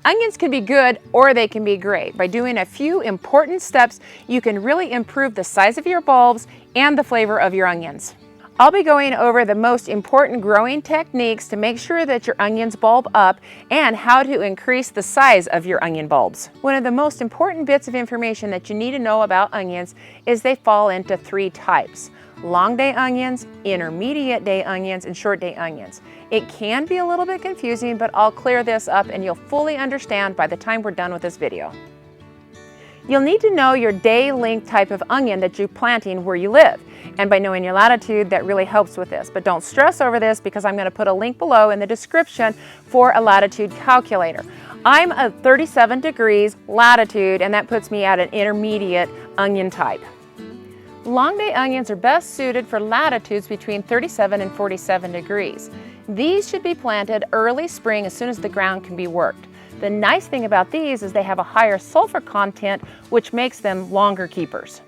Onions can be good or they can be great. By doing a few important steps, you can really improve the size of your bulbs and the flavor of your onions. I'll be going over the most important growing techniques to make sure that your onions bulb up and how to increase the size of your onion bulbs. One of the most important bits of information that you need to know about onions is they fall into 3 types: long day onions, intermediate day onions, and short day onions. It can be a little bit confusing, but I'll clear this up and you'll fully understand by the time we're done with this video. You'll need to know your day length type of onion that you're planting where you live. And by knowing your latitude, that really helps with this. But don't stress over this because I'm going to put a link below in the description for a latitude calculator. I'm at 37 degrees latitude, and that puts me at an intermediate onion type. Long day onions are best suited for latitudes between 37 and 47 degrees. These should be planted early spring as soon as the ground can be worked. The nice thing about these is they have a higher sulfur content, which makes them longer keepers.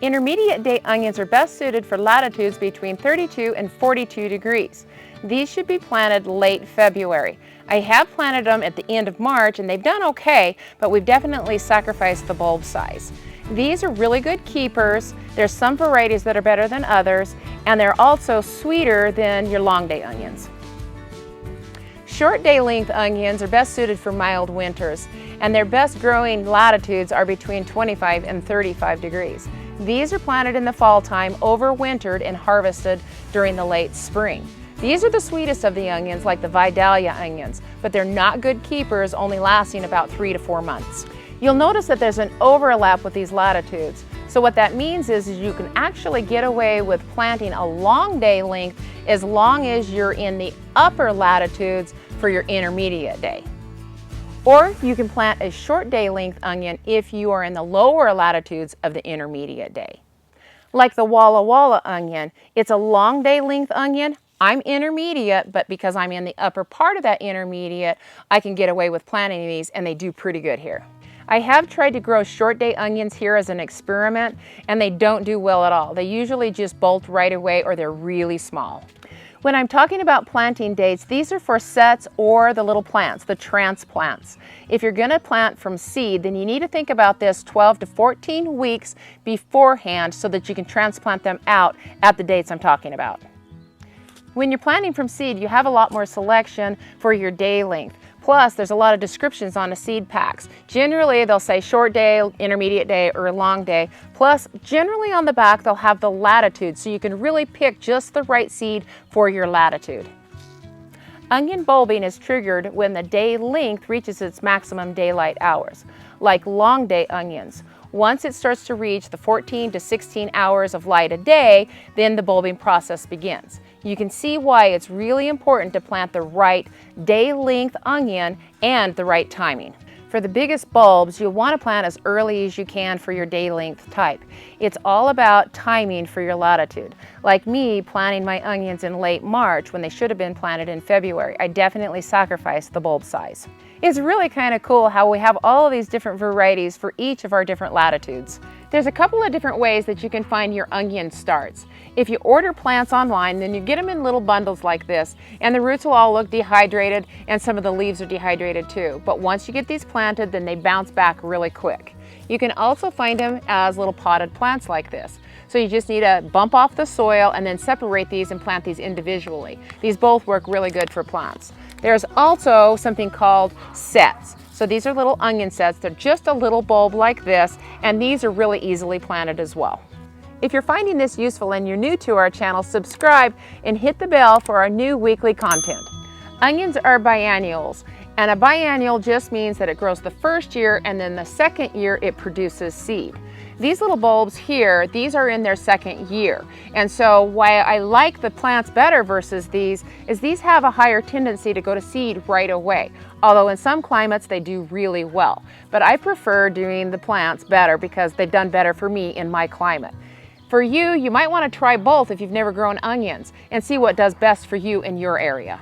Intermediate day onions are best suited for latitudes between 32 and 42 degrees. These should be planted late February. I have planted them at the end of March and they've done okay, but we've definitely sacrificed the bulb size. These are really good keepers. There's some varieties that are better than others, and they're also sweeter than your long day onions. Short day length onions are best suited for mild winters, and their best growing latitudes are between 25 and 35 degrees. These are planted in the fall time, overwintered, and harvested during the late spring. These are the sweetest of the onions, like the Vidalia onions, but they're not good keepers, only lasting about 3 to 4 months. You'll notice that there's an overlap with these latitudes. So what that means is you can actually get away with planting a long day length as long as you're in the upper latitudes for your intermediate day. Or you can plant a short day length onion if you are in the lower latitudes of the intermediate day. Like the Walla Walla onion, it's a long day length onion. I'm intermediate, but because I'm in the upper part of that intermediate, I can get away with planting these, and they do pretty good here. I have tried to grow short day onions here as an experiment, and they don't do well at all. They usually just bolt right away, or they're really small. When I'm talking about planting dates, these are for sets or the little plants, the transplants. If you're going to plant from seed, then you need to think about this 12 to 14 weeks beforehand so that you can transplant them out at the dates I'm talking about. When you're planting from seed, you have a lot more selection for your day length. Plus, there's a lot of descriptions on the seed packs. Generally, they'll say short day, intermediate day, or long day. Plus, generally on the back, they'll have the latitude, so you can really pick just the right seed for your latitude. Onion bulbing is triggered when the day length reaches its maximum daylight hours, like long day onions. Once it starts to reach the 14 to 16 hours of light a day, then the bulbing process begins. You can see why it's really important to plant the right day length onion and the right timing. For the biggest bulbs, you'll want to plant as early as you can for your day length type. It's all about timing for your latitude. Like me, planting my onions in late March when they should have been planted in February, I definitely sacrificed the bulb size. It's really kind of cool how we have all of these different varieties for each of our different latitudes. There's a couple of different ways that you can find your onion starts. If you order plants online, then you get them in little bundles like this, and the roots will all look dehydrated, and some of the leaves are dehydrated too. But once you get these planted, then they bounce back really quick. You can also find them as little potted plants like this. So you just need to bump off the soil and then separate these and plant these individually. These both work really good for plants. There's also something called sets. So these are little onion sets. They're just a little bulb like this, and these are really easily planted as well. If you're finding this useful and you're new to our channel, subscribe and hit the bell for our new weekly content. Onions are biennials, and a biennial just means that it grows the first year and then the second year it produces seed. These little bulbs here, these are in their second year. And so why I like the plants better versus these is these have a higher tendency to go to seed right away. Although in some climates they do really well. But I prefer doing the plants better because they've done better for me in my climate. For you, you might want to try both if you've never grown onions and see what does best for you in your area.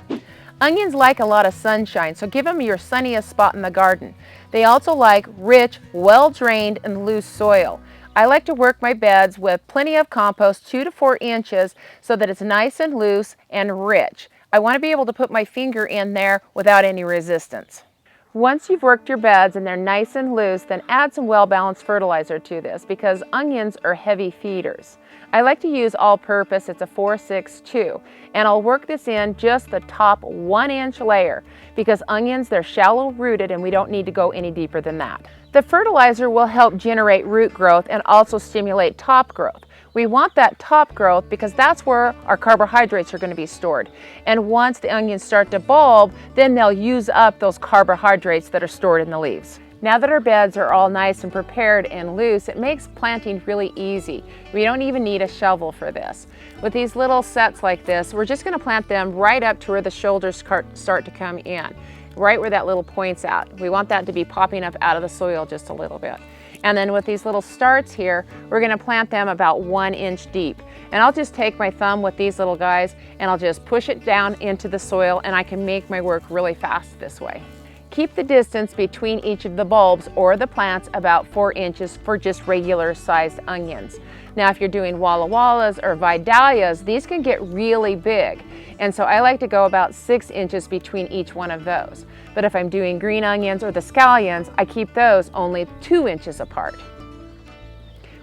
Onions like a lot of sunshine, so give them your sunniest spot in the garden. They also like rich, well-drained, and loose soil. I like to work my beds with plenty of compost, 2 to 4 inches, so that it's nice and loose and rich. I want to be able to put my finger in there without any resistance. Once you've worked your beds and they're nice and loose, then add some well-balanced fertilizer to this because onions are heavy feeders. I like to use all-purpose, it's a 4-6-2, and I'll work this in just the top 1-inch layer because onions, they're shallow rooted and we don't need to go any deeper than that. The fertilizer will help generate root growth and also stimulate top growth. We want that top growth because that's where our carbohydrates are going to be stored. And once the onions start to bulb, then they'll use up those carbohydrates that are stored in the leaves. Now that our beds are all nice and prepared and loose, it makes planting really easy. We don't even need a shovel for this. With these little sets like this, we're just going to plant them right up to where the shoulders start to come in, right where that little point's at. We want that to be popping up out of the soil just a little bit. And then with these little starts here, we're going to plant them about 1 inch deep. And I'll just take my thumb with these little guys and I'll just push it down into the soil, and I can make my work really fast this way. Keep the distance between each of the bulbs or the plants about 4 inches for just regular sized onions. Now if you're doing Walla Wallas or Vidalias, these can get really big. And so I like to go about 6 inches between each one of those. But if I'm doing green onions or the scallions, I keep those only 2 inches apart.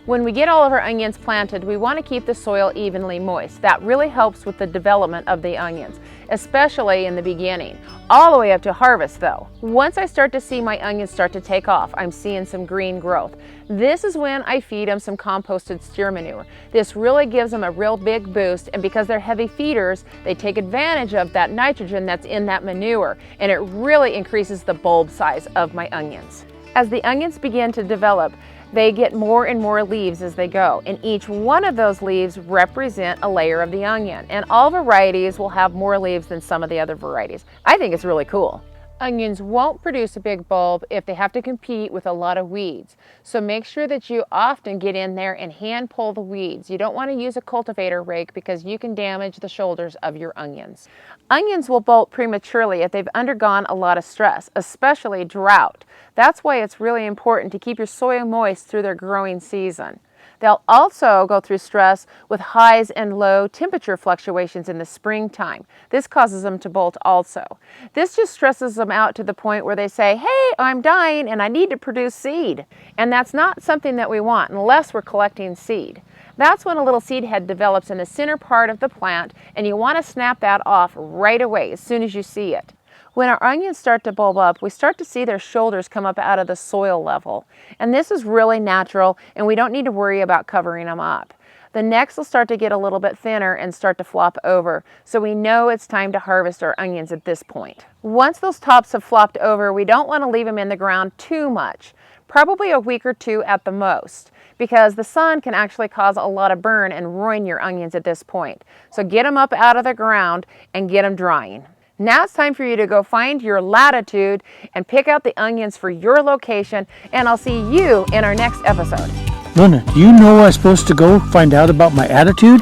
When we get all of our onions planted, we want to keep the soil evenly moist. That really helps with the development of the onions, especially in the beginning, all the way up to harvest though. Once I start to see my onions start to take off, I'm seeing some green growth. This is when I feed them some composted steer manure. This really gives them a real big boost, and because they're heavy feeders, they take advantage of that nitrogen that's in that manure, and it really increases the bulb size of my onions. As the onions begin to develop, they get more and more leaves as they go, and each one of those leaves represent a layer of the onion, and all varieties will have more leaves than some of the other varieties. I think it's really cool. Onions won't produce a big bulb if they have to compete with a lot of weeds, so make sure that you often get in there and hand pull the weeds. You don't want to use a cultivator rake because you can damage the shoulders of your onions. Onions will bolt prematurely if they've undergone a lot of stress, especially drought. That's why it's really important to keep your soil moist through their growing season. They'll also go through stress with highs and low temperature fluctuations in the springtime. This causes them to bolt also. This just stresses them out to the point where they say, hey, I'm dying and I need to produce seed. And that's not something that we want unless we're collecting seed. That's when a little seed head develops in the center part of the plant, and you want to snap that off right away as soon as you see it. When our onions start to bulb up, we start to see their shoulders come up out of the soil level. And this is really natural, and we don't need to worry about covering them up. The necks will start to get a little bit thinner and start to flop over, so we know it's time to harvest our onions at this point. Once those tops have flopped over, we don't want to leave them in the ground too much, probably a week or 2 at the most, because the sun can actually cause a lot of burn and ruin your onions at this point. So get them up out of the ground and get them drying. Now it's time for you to go find your latitude and pick out the onions for your location, and I'll see you in our next episode. Luna, do you know where I'm supposed to go find out about my attitude?